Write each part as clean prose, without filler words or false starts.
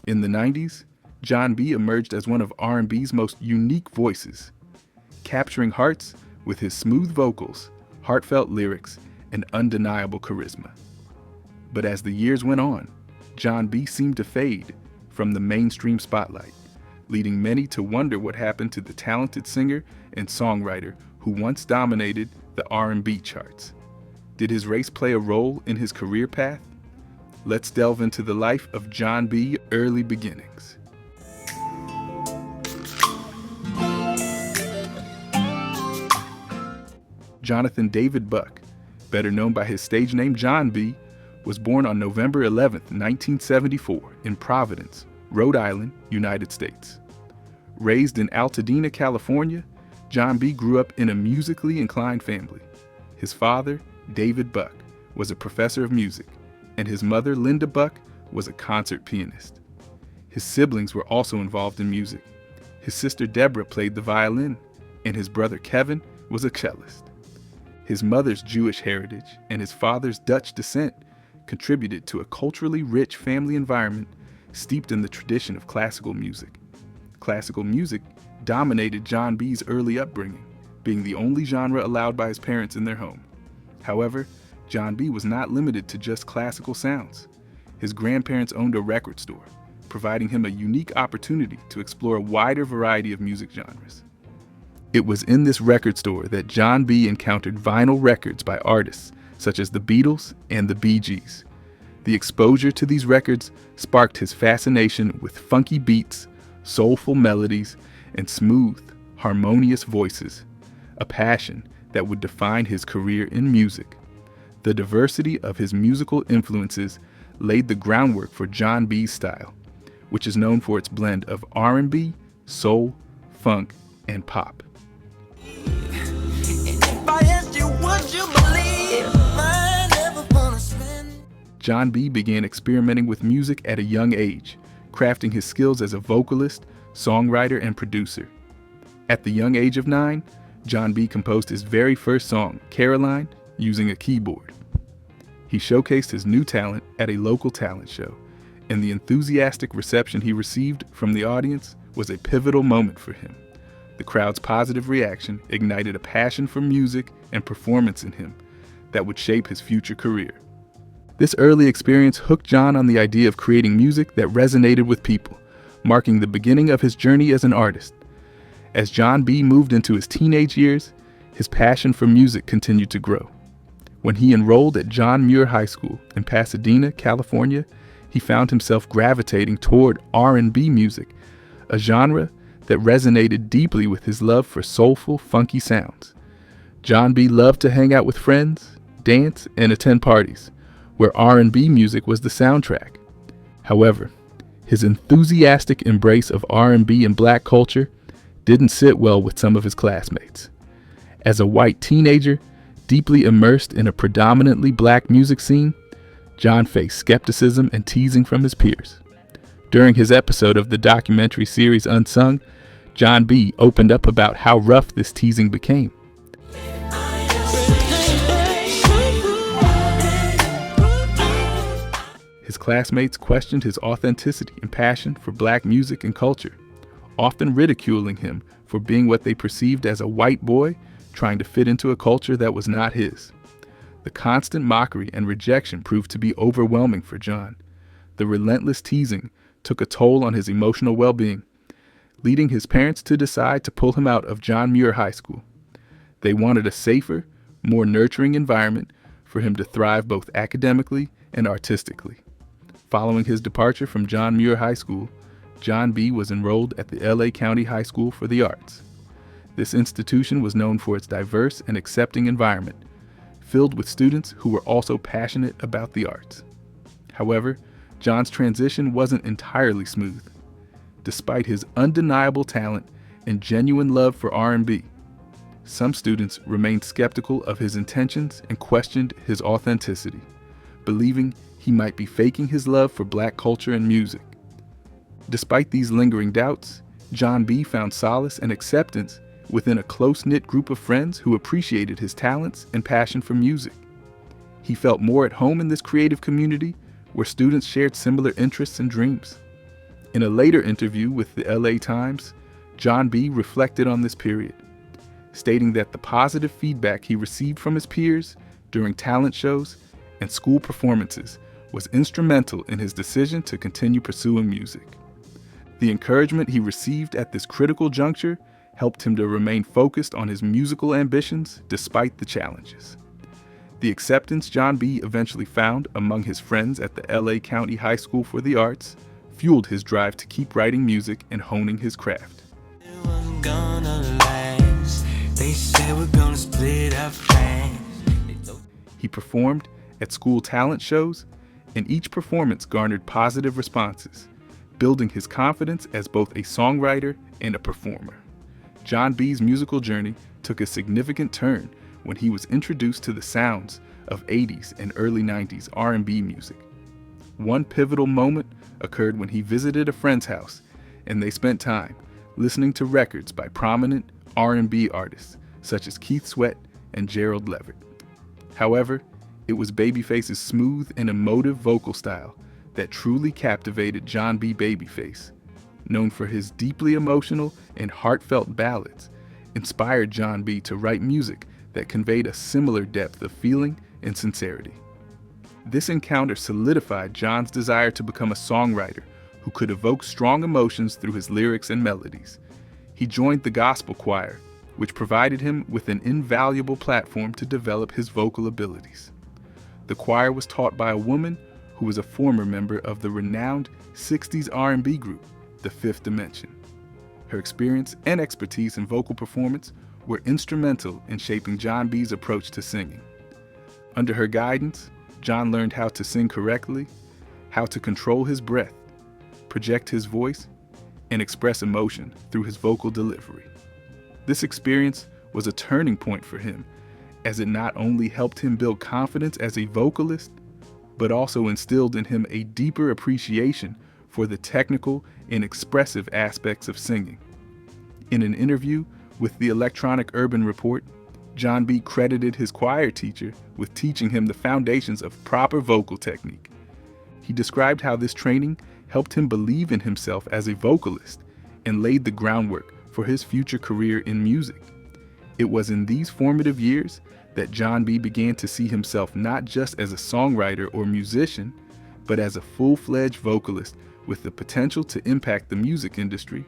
In the 90s, Jon B emerged as one of R&B's most unique voices, capturing hearts with his smooth vocals, heartfelt lyrics, and undeniable charisma. But as the years went on, Jon B seemed to fade from the mainstream spotlight, leading many to wonder what happened to the talented singer and songwriter who once dominated the R&B charts. Did his race play a role in his career path? Let's delve into the life of Jon B. early beginnings. Jonathan David Buck, better known by his stage name Jon B, was born on November 11, 1974, in Providence, Rhode Island, United States. Raised in Altadena, California, Jon B grew up in a musically inclined family. His father, David Buck, was a professor of music, and his mother, Linda Buck, was a concert pianist. His siblings were also involved in music. His sister Deborah played the violin, and his brother Kevin was a cellist. His mother's Jewish heritage and his father's Dutch descent contributed to a culturally rich family environment steeped in the tradition of classical music. Classical music dominated Jon B's early upbringing, being the only genre allowed by his parents in their home. However, Jon B was not limited to just classical sounds. His grandparents owned a record store, providing him a unique opportunity to explore a wider variety of music genres. It was in this record store that Jon B encountered vinyl records by artists such as the Beatles and the Bee Gees. The exposure to these records sparked his fascination with funky beats, soulful melodies, and smooth, harmonious voices, a passion that would define his career in music. The diversity of his musical influences laid the groundwork for Jon B's style, which is known for its blend of R&B, soul, funk, and pop. Jon B began experimenting with music at a young age, crafting his skills as a vocalist, songwriter, and producer. At the young age of 9, Jon B composed his very first song, Caroline, using a keyboard. He showcased his new talent at a local talent show, and the enthusiastic reception he received from the audience was a pivotal moment for him. The crowd's positive reaction ignited a passion for music and performance in him that would shape his future career. This early experience hooked Jon on the idea of creating music that resonated with people, marking the beginning of his journey as an artist. As Jon B moved into his teenage years, his passion for music continued to grow. When he enrolled at John Muir High School in Pasadena, California, he found himself gravitating toward R&B music, a genre that resonated deeply with his love for soulful, funky sounds. Jon B loved to hang out with friends, dance, and attend parties, where R&B music was the soundtrack. However, his enthusiastic embrace of R&B and black culture didn't sit well with some of his classmates. As a white teenager, deeply immersed in a predominantly black music scene, Jon faced skepticism and teasing from his peers. During his episode of the documentary series Unsung, Jon B opened up about how rough this teasing became. His classmates questioned his authenticity and passion for black music and culture, often ridiculing him for being what they perceived as a white boy trying to fit into a culture that was not his. The constant mockery and rejection proved to be overwhelming for Jon. The relentless teasing took a toll on his emotional well-being, leading his parents to decide to pull him out of John Muir High School. They wanted a safer, more nurturing environment for him to thrive both academically and artistically. Following his departure from John Muir High School, Jon B was enrolled at the LA County High School for the Arts. This institution was known for its diverse and accepting environment, filled with students who were also passionate about the arts. However, Jon's transition wasn't entirely smooth. Despite his undeniable talent and genuine love for R&B, some students remained skeptical of his intentions and questioned his authenticity, believing he might be faking his love for black culture and music. Despite these lingering doubts, Jon B found solace and acceptance within a close-knit group of friends who appreciated his talents and passion for music. He felt more at home in this creative community where students shared similar interests and dreams. In a later interview with the LA Times, Jon B reflected on this period, stating that the positive feedback he received from his peers during talent shows and school performances was instrumental in his decision to continue pursuing music. The encouragement he received at this critical juncture helped him to remain focused on his musical ambitions despite the challenges. The acceptance Jon B eventually found among his friends at the LA County High School for the Arts fueled his drive to keep writing music and honing his craft. He performed at school talent shows, and each performance garnered positive responses, building his confidence as both a songwriter and a performer. Jon B's musical journey took a significant turn when he was introduced to the sounds of 80s and early 90s R&B music. One pivotal moment occurred when he visited a friend's house and they spent time listening to records by prominent R&B artists such as Keith Sweat and Gerald Levert. However, it was Babyface's smooth and emotive vocal style that truly captivated Jon B. Babyface. Known for his deeply emotional and heartfelt ballads, inspired Jon B. to write music that conveyed a similar depth of feeling and sincerity. This encounter solidified Jon's desire to become a songwriter who could evoke strong emotions through his lyrics and melodies. He joined the gospel choir, which provided him with an invaluable platform to develop his vocal abilities. The choir was taught by a woman who was a former member of the renowned 60s R&B group, The Fifth Dimension. Her experience and expertise in vocal performance were instrumental in shaping Jon B's approach to singing. Under her guidance, Jon learned how to sing correctly, how to control his breath, project his voice, and express emotion through his vocal delivery. This experience was a turning point for him, as it not only helped him build confidence as a vocalist, but also instilled in him a deeper appreciation for the technical and expressive aspects of singing. In an interview with the Electronic Urban Report, Jon B credited his choir teacher with teaching him the foundations of proper vocal technique. He described how this training helped him believe in himself as a vocalist and laid the groundwork for his future career in music. It was in these formative years that Jon B began to see himself not just as a songwriter or musician, but as a full-fledged vocalist with the potential to impact the music industry.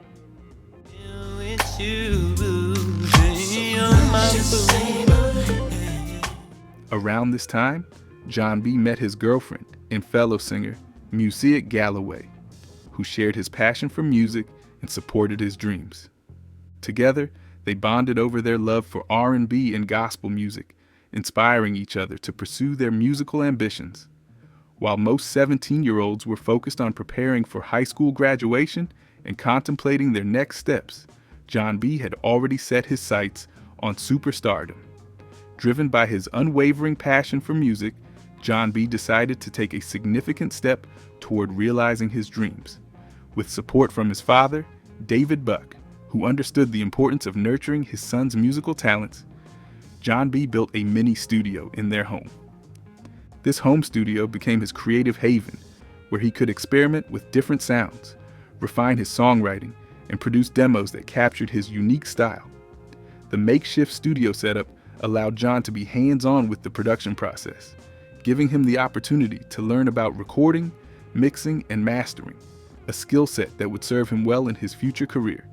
Around this time, Jon B met his girlfriend and fellow singer, Music Galloway, who shared his passion for music and supported his dreams. Together, they bonded over their love for R&B and gospel music, inspiring each other to pursue their musical ambitions. While most 17-year-olds were focused on preparing for high school graduation and contemplating their next steps, Jon B had already set his sights on superstardom. Driven by his unwavering passion for music, Jon B decided to take a significant step toward realizing his dreams. With support from his father, David Buck, who understood the importance of nurturing his son's musical talents, Jon B built a mini studio in their home. This home studio became his creative haven, where he could experiment with different sounds, refine his songwriting, and produce demos that captured his unique style. The makeshift studio setup allowed Jon to be hands-on with the production process, giving him the opportunity to learn about recording, mixing, and mastering, a skill set that would serve him well in his future career.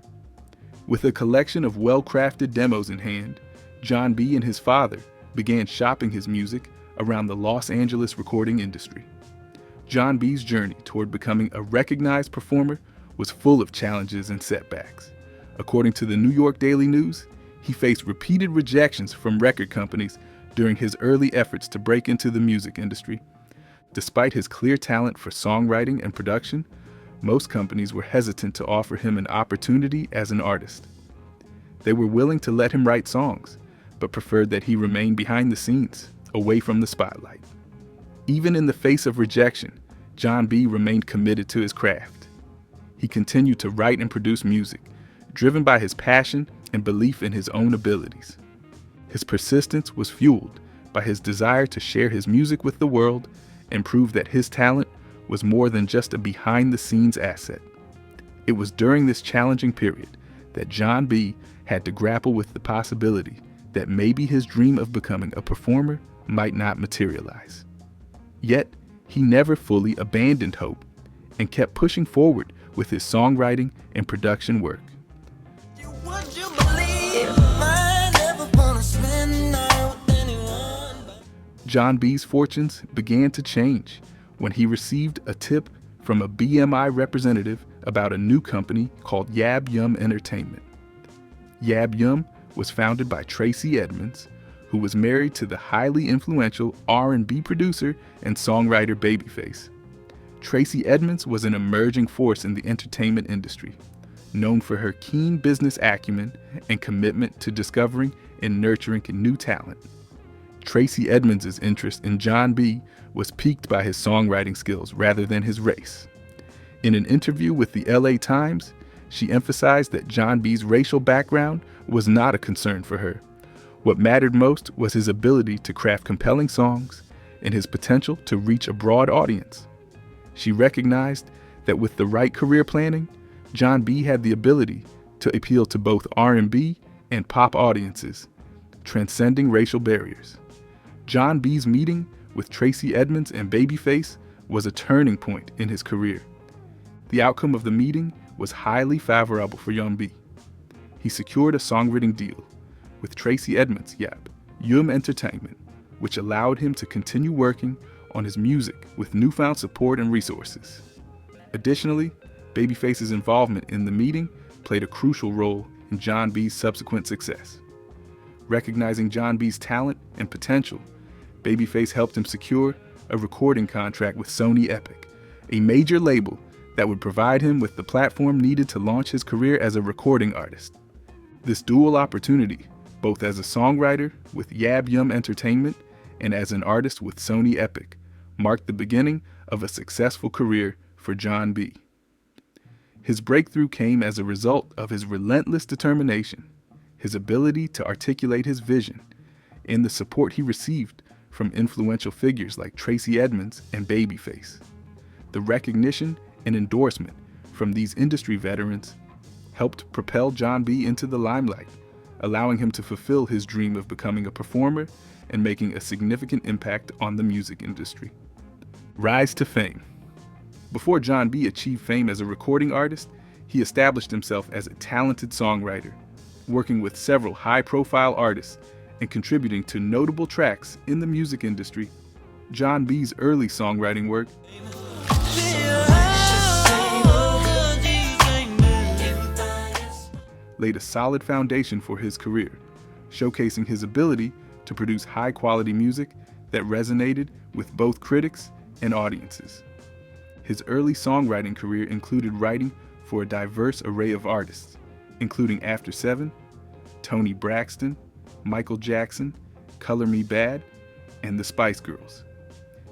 With a collection of well-crafted demos in hand, Jon B and his father began shopping his music around the Los Angeles recording industry. Jon B's journey toward becoming a recognized performer was full of challenges and setbacks. According to the New York Daily News, he faced repeated rejections from record companies during his early efforts to break into the music industry. Despite his clear talent for songwriting and production, most companies were hesitant to offer him an opportunity as an artist. They were willing to let him write songs, but preferred that he remain behind the scenes, away from the spotlight. Even in the face of rejection, Jon B remained committed to his craft. He continued to write and produce music, driven by his passion and belief in his own abilities. His persistence was fueled by his desire to share his music with the world and prove that his talent was more than just a behind-the-scenes asset. It was during this challenging period that Jon B had to grapple with the possibility that maybe his dream of becoming a performer might not materialize. Yet, he never fully abandoned hope and kept pushing forward with his songwriting and production work. Jon B's fortunes began to change when he received a tip from a BMI representative about a new company called Yab Yum Entertainment. Yab Yum was founded by Tracy Edmonds, who was married to the highly influential R&B producer and songwriter Babyface. Tracy Edmonds was an emerging force in the entertainment industry, known for her keen business acumen and commitment to discovering and nurturing new talent. Tracy Edmonds' interest in Jon B was piqued by his songwriting skills rather than his race. In an interview with the LA Times, she emphasized that Jon B's racial background was not a concern for her. What mattered most was his ability to craft compelling songs and his potential to reach a broad audience. She recognized that with the right career planning, Jon B had the ability to appeal to both R&B and pop audiences, transcending racial barriers. Jon B's meeting with Tracy Edmonds and Babyface was a turning point in his career. The outcome of the meeting was highly favorable for Jon B. He secured a songwriting deal with Tracy Edmonds' Yab Yum Entertainment, which allowed him to continue working on his music with newfound support and resources. Additionally, Babyface's involvement in the meeting played a crucial role in Jon B's subsequent success. Recognizing Jon B's talent and potential, Babyface helped him secure a recording contract with Sony Epic, a major label that would provide him with the platform needed to launch his career as a recording artist. This dual opportunity, both as a songwriter with Yab Yum Entertainment and as an artist with Sony Epic, marked the beginning of a successful career for Jon B. His breakthrough came as a result of his relentless determination, his ability to articulate his vision, and the support he received from influential figures like Tracy Edmonds and Babyface. The recognition and endorsement from these industry veterans helped propel Jon B into the limelight, allowing him to fulfill his dream of becoming a performer and making a significant impact on the music industry. Rise to fame. Before Jon B achieved fame as a recording artist, he established himself as a talented songwriter, working with several high-profile artists and contributing to notable tracks in the music industry. Jon B's early songwriting work laid a solid foundation for his career, showcasing his ability to produce high-quality music that resonated with both critics and audiences. His early songwriting career included writing for a diverse array of artists, including After 7, Toni Braxton, Michael Jackson, Color Me Badd, and the Spice Girls.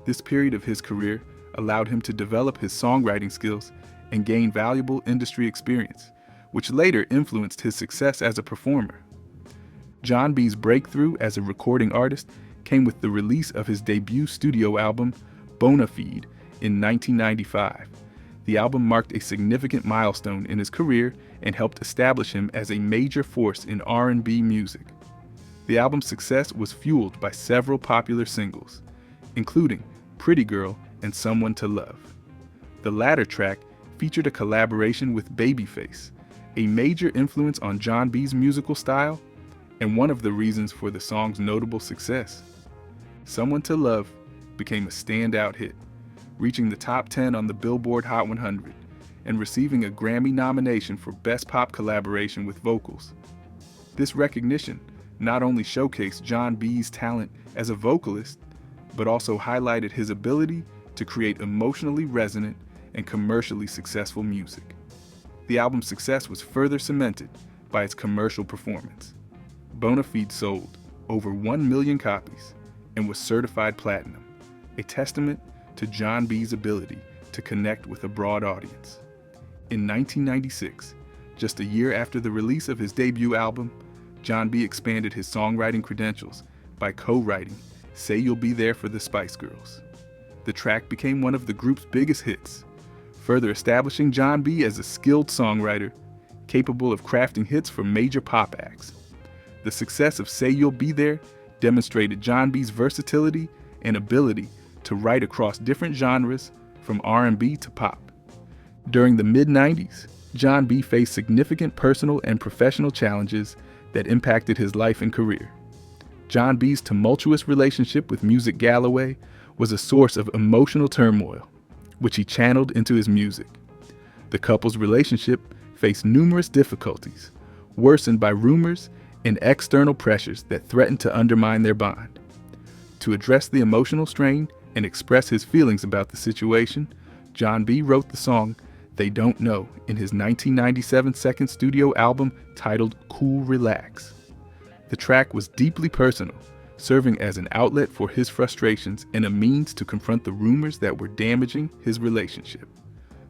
This period of his career allowed him to develop his songwriting skills and gain valuable industry experience, which later influenced his success as a performer. Jon B's breakthrough as a recording artist came with the release of his debut studio album, Bonafide, in 1995. The album marked a significant milestone in his career and helped establish him as a major force in R&B music. The album's success was fueled by several popular singles, including Pretty Girl and Someone to Love. The latter track featured a collaboration with Babyface, a major influence on Jon B's musical style and one of the reasons for the song's notable success. Someone to Love became a standout hit, reaching the top 10 on the Billboard Hot 100 and receiving a Grammy nomination for Best Pop Collaboration with Vocals. This recognition not only showcased Jon B's talent as a vocalist, but also highlighted his ability to create emotionally resonant and commercially successful music. The album's success was further cemented by its commercial performance. Bonafide sold over 1 million copies and was certified platinum, a testament to Jon B's ability to connect with a broad audience. In 1996, just a year after the release of his debut album, Jon B expanded his songwriting credentials by co-writing Say You'll Be There for the Spice Girls. The track became one of the group's biggest hits, further establishing Jon B as a skilled songwriter, capable of crafting hits for major pop acts. The success of Say You'll Be There demonstrated Jon B's versatility and ability to write across different genres from R&B to pop. During the mid-90s, Jon B faced significant personal and professional challenges that impacted his life and career. Jon B's tumultuous relationship with Music Galloway was a source of emotional turmoil, which he channeled into his music. The couple's relationship faced numerous difficulties, worsened by rumors and external pressures that threatened to undermine their bond. To address the emotional strain and express his feelings about the situation, Jon B wrote the song They Don't Know in his 1997 second studio album titled Cool Relax. The track was deeply personal, serving as an outlet for his frustrations and a means to confront the rumors that were damaging his relationship.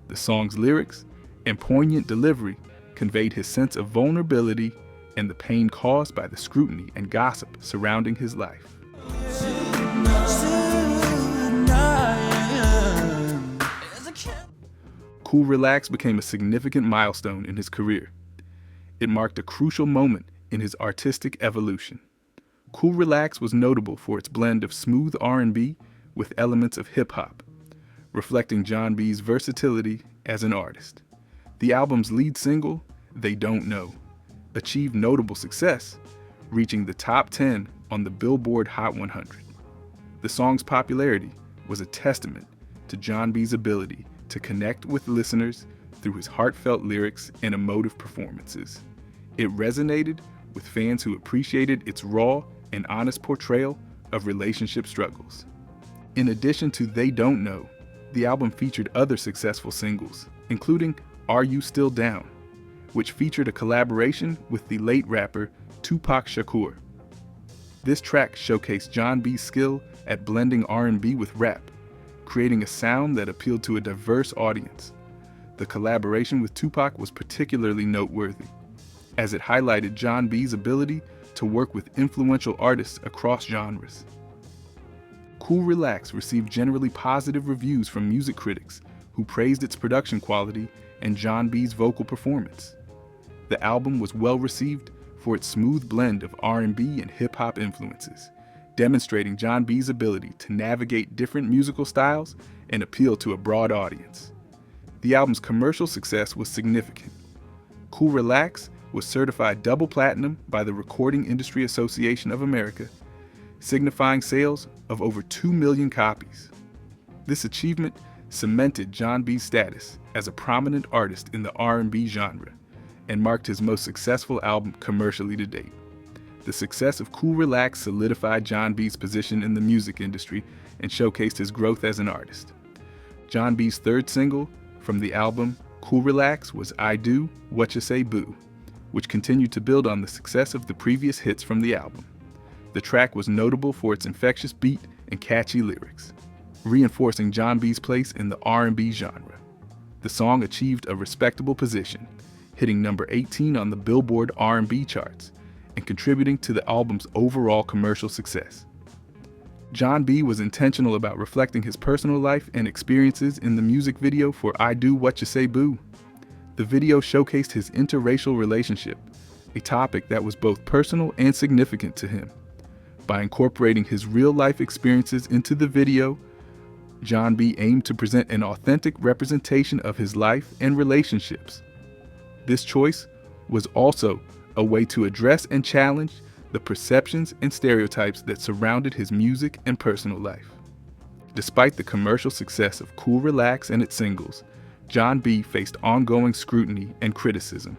The song's lyrics and poignant delivery conveyed his sense of vulnerability and the pain caused by the scrutiny and gossip surrounding his life. Cool Relax became a significant milestone in his career. It marked a crucial moment in his artistic evolution. Cool Relax was notable for its blend of smooth R&B with elements of hip-hop, reflecting Jon B's versatility as an artist. The album's lead single, They Don't Know, achieved notable success, reaching the top 10 on the Billboard Hot 100. The song's popularity was a testament to Jon B's ability to connect with listeners through his heartfelt lyrics and emotive performances. It resonated with fans who appreciated its raw and honest portrayal of relationship struggles. In addition to They Don't Know, the album featured other successful singles, including Are You Still Down, which featured a collaboration with the late rapper Tupac Shakur. This track showcased Jon B's skill at blending R&B with rap, creating a sound that appealed to a diverse audience. The collaboration with Tupac was particularly noteworthy, as it highlighted Jon B's ability to work with influential artists across genres. Cool Relax received generally positive reviews from music critics who praised its production quality and Jon B's vocal performance. The album was well received for its smooth blend of R&B and hip-hop influences, demonstrating Jon B's ability to navigate different musical styles and appeal to a broad audience. The album's commercial success was significant. Cool Relax was certified double platinum by the Recording Industry Association of America, signifying sales of over 2 million copies. This achievement cemented Jon B's status as a prominent artist in the R&B genre and marked his most successful album commercially to date. The success of Cool Relax solidified Jon B's position in the music industry and showcased his growth as an artist. Jon B's third single from the album, Cool Relax, was I Do What You Say Boo, which continued to build on the success of the previous hits from the album. The track was notable for its infectious beat and catchy lyrics, reinforcing Jon B's place in the R&B genre. The song achieved a respectable position, hitting number 18 on the Billboard R&B charts and contributing to the album's overall commercial success. Jon B was intentional about reflecting his personal life and experiences in the music video for I Do What You Say Boo. The video showcased his interracial relationship, a topic that was both personal and significant to him. By incorporating his real-life experiences into the video, Jon B aimed to present an authentic representation of his life and relationships. This choice was also a way to address and challenge the perceptions and stereotypes that surrounded his music and personal life. Despite the commercial success of Cool Relax and its singles, Jon B faced ongoing scrutiny and criticism.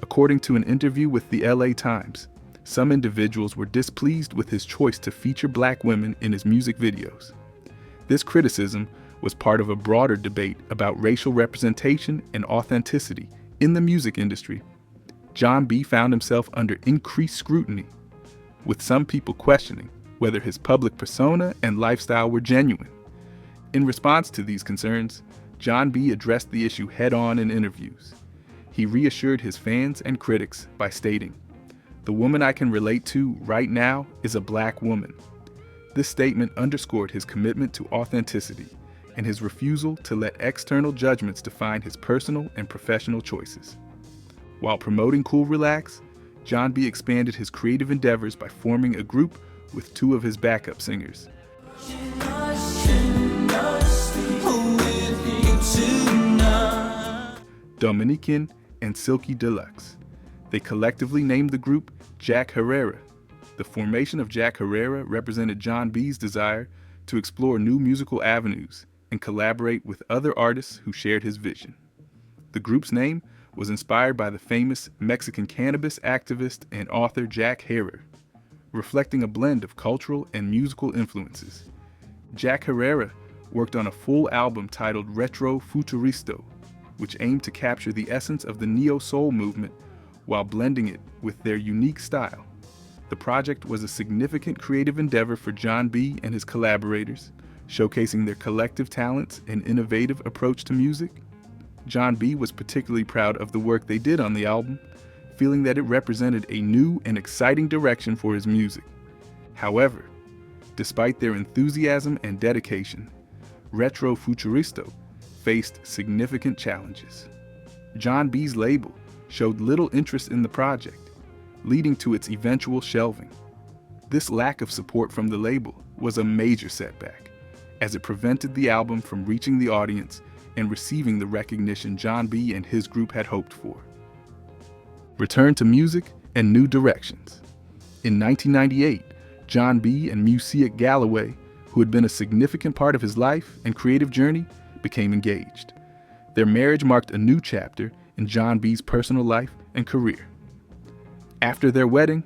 According to an interview with the LA Times, some individuals were displeased with his choice to feature black women in his music videos. This criticism was part of a broader debate about racial representation and authenticity in the music industry. Jon B found himself under increased scrutiny, with some people questioning whether his public persona and lifestyle were genuine. In response to these concerns, Jon B addressed the issue head-on in interviews. He reassured his fans and critics by stating, "The woman I can relate to right now is a black woman. This statement underscored his commitment to authenticity and his refusal to let external judgments define his personal and professional choices. While promoting Cool Relax, Jon B expanded his creative endeavors by forming a group with two of his backup singers, Dominican and Silky Deluxe. They collectively named the group Jack Herrera. The formation of Jack Herrera represented Jon B's desire to explore new musical avenues and collaborate with other artists who shared his vision. The group's name was inspired by the famous Mexican cannabis activist and author Jack Herer, reflecting a blend of cultural and musical influences. Jack Herrera worked on a full album titled Retro Futuristo, which aimed to capture the essence of the neo-soul movement while blending it with their unique style. The project was a significant creative endeavor for Jon B and his collaborators, showcasing their collective talents and innovative approach to music. Jon B was particularly proud of the work they did on the album, feeling that it represented a new and exciting direction for his music. However, despite their enthusiasm and dedication, Retro Futuristo faced significant challenges. Jon B's label showed little interest in the project, leading to its eventual shelving. This lack of support from the label was a major setback, as it prevented the album from reaching the audience and receiving the recognition Jon B and his group had hoped for. Return to music and new directions. In 1998, Jon B and Music Galloway, who had been a significant part of his life and creative journey, became engaged. Their marriage marked a new chapter in Jon B's personal life and career. After their wedding,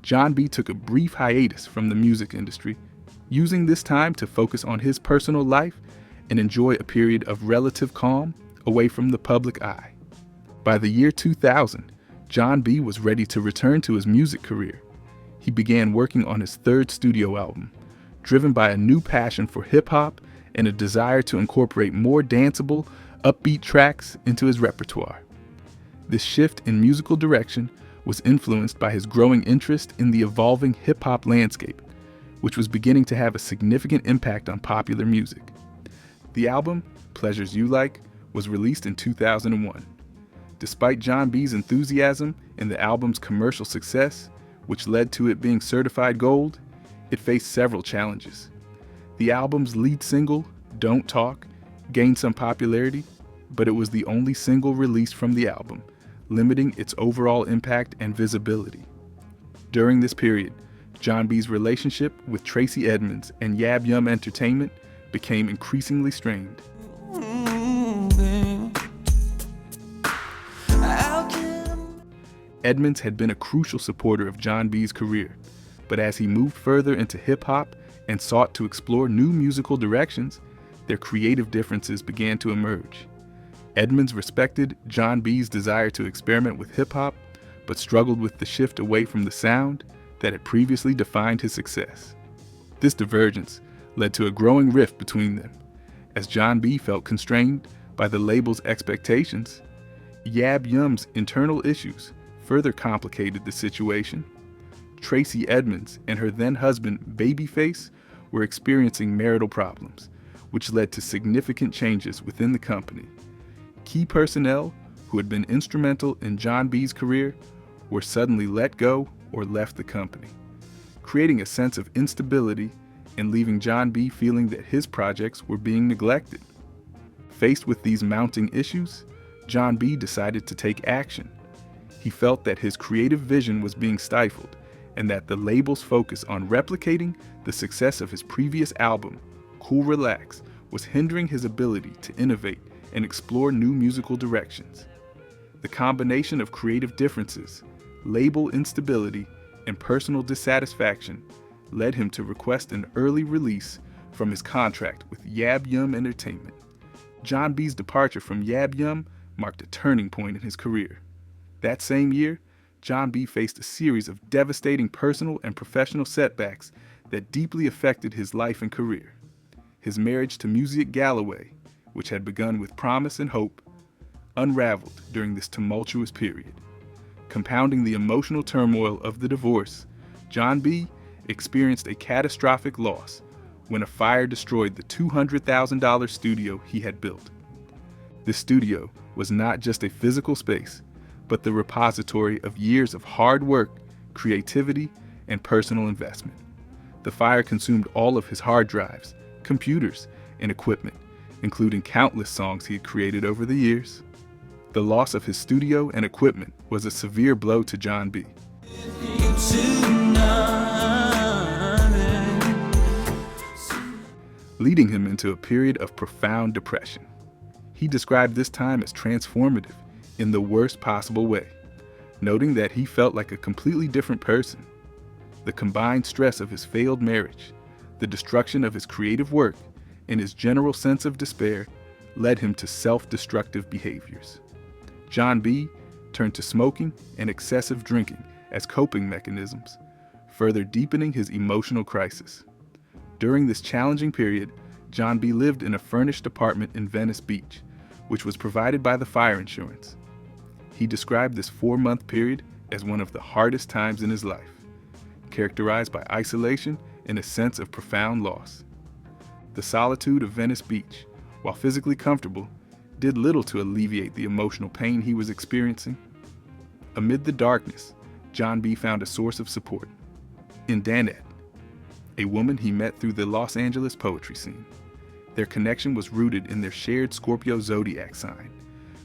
Jon B took a brief hiatus from the music industry, using this time to focus on his personal life and enjoy a period of relative calm away from the public eye. By the year 2000, Jon B was ready to return to his music career. He began working on his third studio album, driven by a new passion for hip-hop and a desire to incorporate more danceable, upbeat tracks into his repertoire. This shift in musical direction was influenced by his growing interest in the evolving hip-hop landscape, which was beginning to have a significant impact on popular music. The album, Pleasures You Like, was released in 2001. Despite Jon B's enthusiasm and the album's commercial success, which led to it being certified gold, it faced several challenges. The album's lead single, Don't Talk, gained some popularity, but it was the only single released from the album, limiting its overall impact and visibility. During this period, Jon B's relationship with Tracy Edmonds and Yab Yum Entertainment became increasingly strained. Edmonds had been a crucial supporter of Jon B's career, but as he moved further into hip-hop and sought to explore new musical directions, their creative differences began to emerge. Edmonds respected Jon B's desire to experiment with hip-hop, but struggled with the shift away from the sound that had previously defined his success. This divergence led to a growing rift between them. As Jon B felt constrained by the label's expectations, Yab Yum's internal issues further complicated the situation. Tracy Edmonds and her then-husband Babyface were experiencing marital problems, which led to significant changes within the company. Key personnel who had been instrumental in Jon B's career were suddenly let go or left the company, creating a sense of instability and leaving Jon B feeling that his projects were being neglected. Faced with these mounting issues, Jon B decided to take action. He felt that his creative vision was being stifled and that the label's focus on replicating the success of his previous album, Cool Relax, was hindering his ability to innovate and explore new musical directions. The combination of creative differences, label instability, and personal dissatisfaction led him to request an early release from his contract with Yab Yum Entertainment. Jon B's departure from Yab Yum marked a turning point in his career. That same year, Jon B faced a series of devastating personal and professional setbacks that deeply affected his life and career. His marriage to Music Galloway, which had begun with promise and hope, unraveled during this tumultuous period. Compounding the emotional turmoil of the divorce, Jon B experienced a catastrophic loss when a fire destroyed the $200,000 studio he had built. This studio was not just a physical space, but the repository of years of hard work, creativity, and personal investment. The fire consumed all of his hard drives, computers, and equipment, including countless songs he had created over the years. The loss of his studio and equipment was a severe blow to Jon B, leading him into a period of profound depression. He described this time as transformative in the worst possible way, noting that he felt like a completely different person. The combined stress of his failed marriage, the destruction of his creative work, and his general sense of despair led him to self-destructive behaviors. Jon B turned to smoking and excessive drinking as coping mechanisms, further deepening his emotional crisis. During this challenging period, Jon B lived in a furnished apartment in Venice Beach, which was provided by the fire insurance. He described this 4-month period as one of the hardest times in his life, characterized by isolation and a sense of profound loss. The solitude of Venice Beach, while physically comfortable, did little to alleviate the emotional pain he was experiencing. Amid the darkness, Jon B found a source of support in Danette, a woman he met through the Los Angeles poetry scene. Their connection was rooted in their shared Scorpio zodiac sign,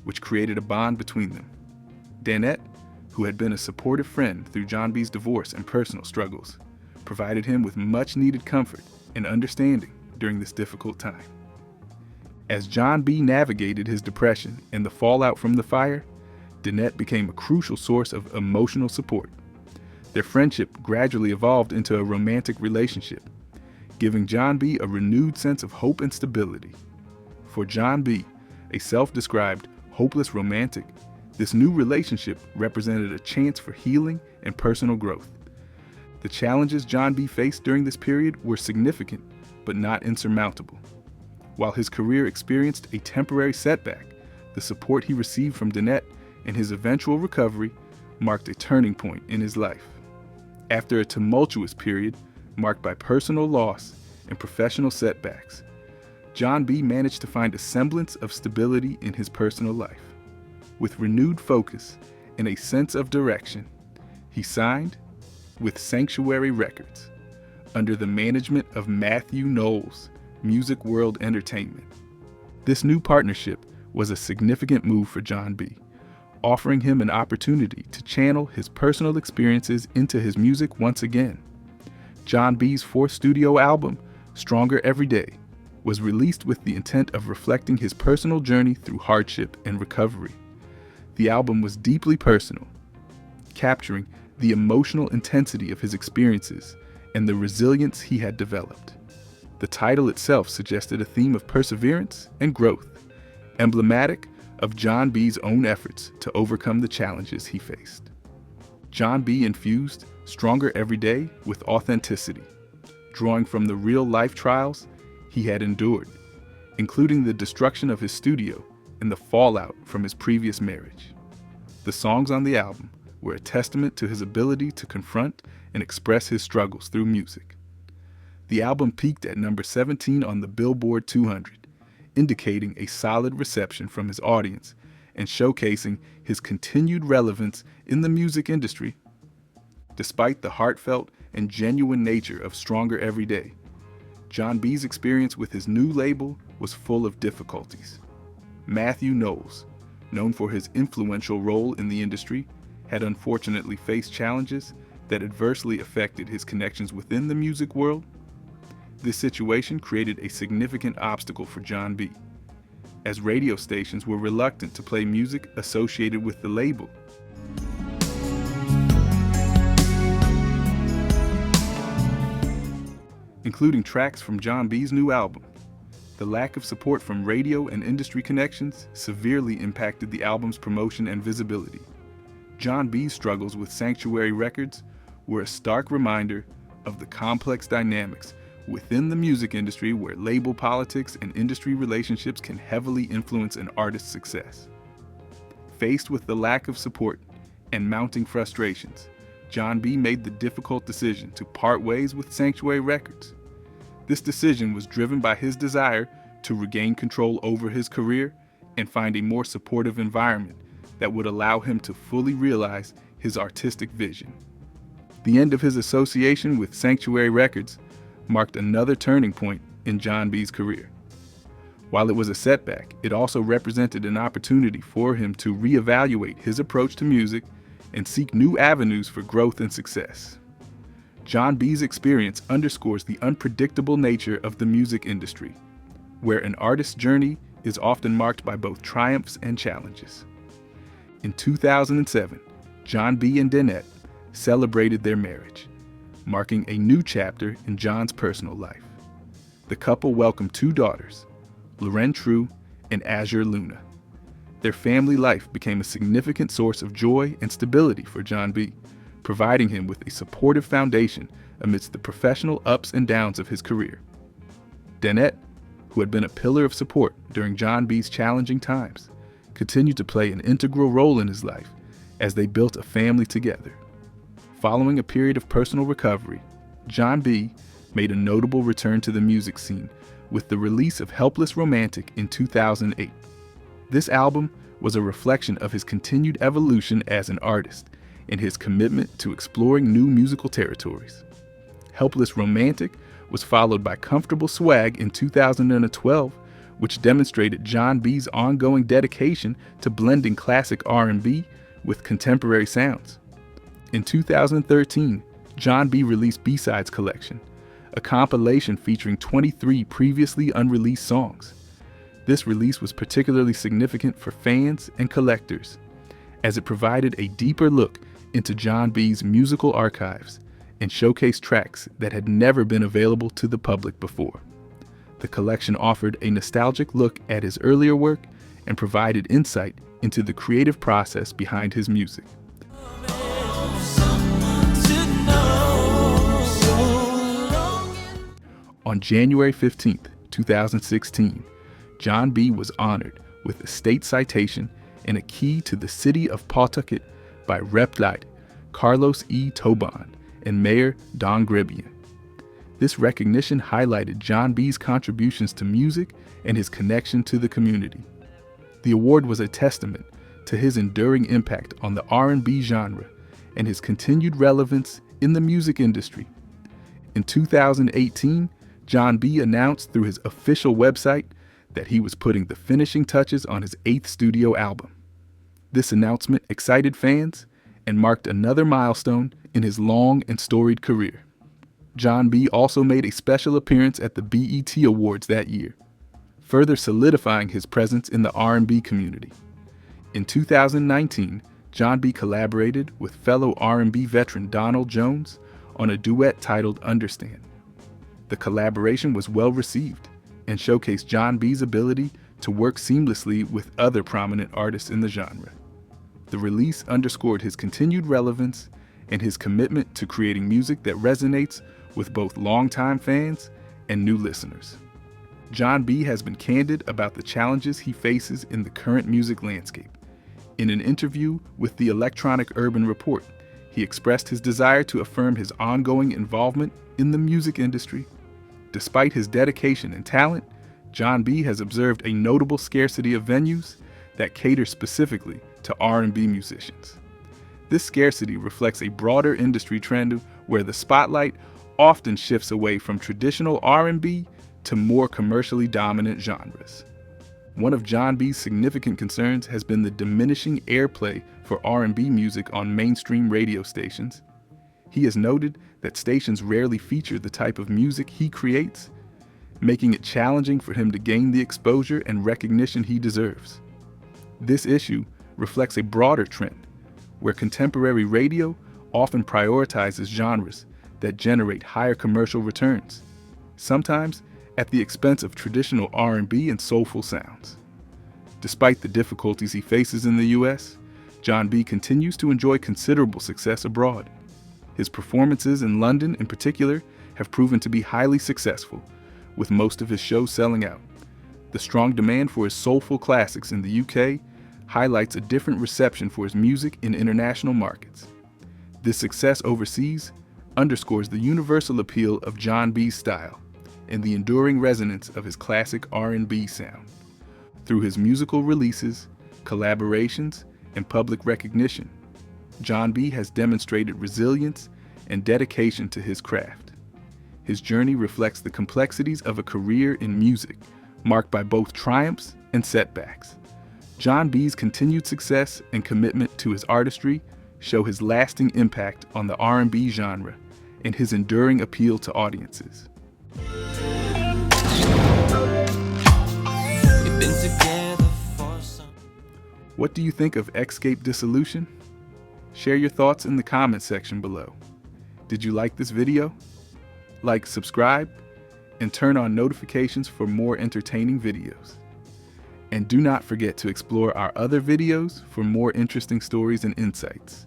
which created a bond between them. Danette, who had been a supportive friend through Jon B's divorce and personal struggles, provided him with much-needed comfort and understanding during this difficult time. As Jon B navigated his depression and the fallout from the fire, Danette became a crucial source of emotional support. Their friendship gradually evolved into a romantic relationship, giving Jon B a renewed sense of hope and stability. For Jon B, a self-described hopeless romantic, this new relationship represented a chance for healing and personal growth. The challenges Jon B faced during this period were significant, but not insurmountable. While his career experienced a temporary setback, the support he received from Danette and his eventual recovery marked a turning point in his life. After a tumultuous period marked by personal loss and professional setbacks, Jon B managed to find a semblance of stability in his personal life. With renewed focus and a sense of direction, he signed with Sanctuary Records under the management of Matthew Knowles, Music World Entertainment. This new partnership was a significant move for Jon B, offering him an opportunity to channel his personal experiences into his music once again. Jon B's 4th studio album, Stronger Every Day, was released with the intent of reflecting his personal journey through hardship and recovery. The album was deeply personal, capturing the emotional intensity of his experiences and the resilience he had developed. The title itself suggested a theme of perseverance and growth, emblematic of Jon B's own efforts to overcome the challenges he faced. Jon B infused Stronger Every Day with authenticity, drawing from the real-life trials he had endured, including the destruction of his studio and the fallout from his previous marriage. The songs on the album were a testament to his ability to confront and express his struggles through music. The album peaked at number 17 on the Billboard 200, indicating a solid reception from his audience and showcasing his continued relevance in the music industry. Despite the heartfelt and genuine nature of Stronger Every Day, Jon B's experience with his new label was full of difficulties. Matthew Knowles, known for his influential role in the industry, had unfortunately faced challenges that adversely affected his connections within the music world. This situation created a significant obstacle for Jon B, as radio stations were reluctant to play music associated with the label. Including tracks from Jon B's new album. The lack of support from radio and industry connections severely impacted the album's promotion and visibility. Jon B's struggles with Sanctuary Records were a stark reminder of the complex dynamics within the music industry, where label politics and industry relationships can heavily influence an artist's success. Faced with the lack of support and mounting frustrations, Jon B made the difficult decision to part ways with Sanctuary Records. This decision was driven by his desire to regain control over his career and find a more supportive environment that would allow him to fully realize his artistic vision. The end of his association with Sanctuary Records marked another turning point in Jon B's career. While it was a setback, it also represented an opportunity for him to reevaluate his approach to music and seek new avenues for growth and success. Jon B's experience underscores the unpredictable nature of the music industry, where an artist's journey is often marked by both triumphs and challenges. In 2007, Jon B and Danette celebrated their marriage, marking a new chapter in Jon's personal life. The couple welcomed 2 daughters, Loren True and Azure Luna. Their family life became a significant source of joy and stability for Jon B, providing him with a supportive foundation amidst the professional ups and downs of his career. Danette, who had been a pillar of support during Jon B's challenging times, continued to play an integral role in his life as they built a family together. Following a period of personal recovery, Jon B made a notable return to the music scene with the release of Helpless Romantic in 2008. This album was a reflection of his continued evolution as an artist and his commitment to exploring new musical territories. Helpless Romantic was followed by Comfortable Swag in 2012, which demonstrated Jon B's ongoing dedication to blending classic R&B with contemporary sounds. In 2013, Jon B released B-Sides Collection, a compilation featuring 23 previously unreleased songs. This release was particularly significant for fans and collectors, as it provided a deeper look into Jon B's musical archives and showcased tracks that had never been available to the public before. The collection offered a nostalgic look at his earlier work and provided insight into the creative process behind his music. On January 15, 2016, Jon B was honored with a state citation and a key to the city of Pawtucket by Rep. Carlos E. Tobon and Mayor Don Gribian. This recognition highlighted Jon B's contributions to music and his connection to the community. The award was a testament to his enduring impact on the R&B genre and his continued relevance in the music industry. In 2018, Jon B announced through his official website that he was putting the finishing touches on his 8th studio album. This announcement excited fans and marked another milestone in his long and storied career. Jon B also made a special appearance at the BET Awards that year, further solidifying his presence in the R&B community. In 2019, Jon B collaborated with fellow R&B veteran Donald Jones on a duet titled Understand. The collaboration was well received and showcased Jon B's ability to work seamlessly with other prominent artists in the genre. The release underscored his continued relevance and his commitment to creating music that resonates with both longtime fans and new listeners. Jon B has been candid about the challenges he faces in the current music landscape. In an interview with the Electronic Urban Report, he expressed his desire to affirm his ongoing involvement in the music industry. Despite his dedication and talent, Jon B has observed a notable scarcity of venues that cater specifically to R&B musicians. This scarcity reflects a broader industry trend where the spotlight often shifts away from traditional R&B to more commercially dominant genres. One of Jon B's significant concerns has been the diminishing airplay for R&B music on mainstream radio stations. He has noted that stations rarely feature the type of music he creates, making it challenging for him to gain the exposure and recognition he deserves. This issue reflects a broader trend, where contemporary radio often prioritizes genres that generate higher commercial returns, sometimes at the expense of traditional R&B and soulful sounds. Despite the difficulties he faces in the U.S., Jon B continues to enjoy considerable success abroad. His performances in London in particular have proven to be highly successful, with most of his shows selling out. The strong demand for his soulful classics in the UK highlights a different reception for his music in international markets. This success overseas underscores the universal appeal of Jon B's style and the enduring resonance of his classic R&B sound. Through his musical releases, collaborations, and public recognition, Jon B has demonstrated resilience and dedication to his craft. His journey reflects the complexities of a career in music, marked by both triumphs and setbacks. Jon B's continued success and commitment to his artistry show his lasting impact on the R&B genre and his enduring appeal to audiences. What do you think of Xscape Dissolution? Share your thoughts in the comment section below. Did you like this video? Like, subscribe, and turn on notifications for more entertaining videos. And do not forget to explore our other videos for more interesting stories and insights.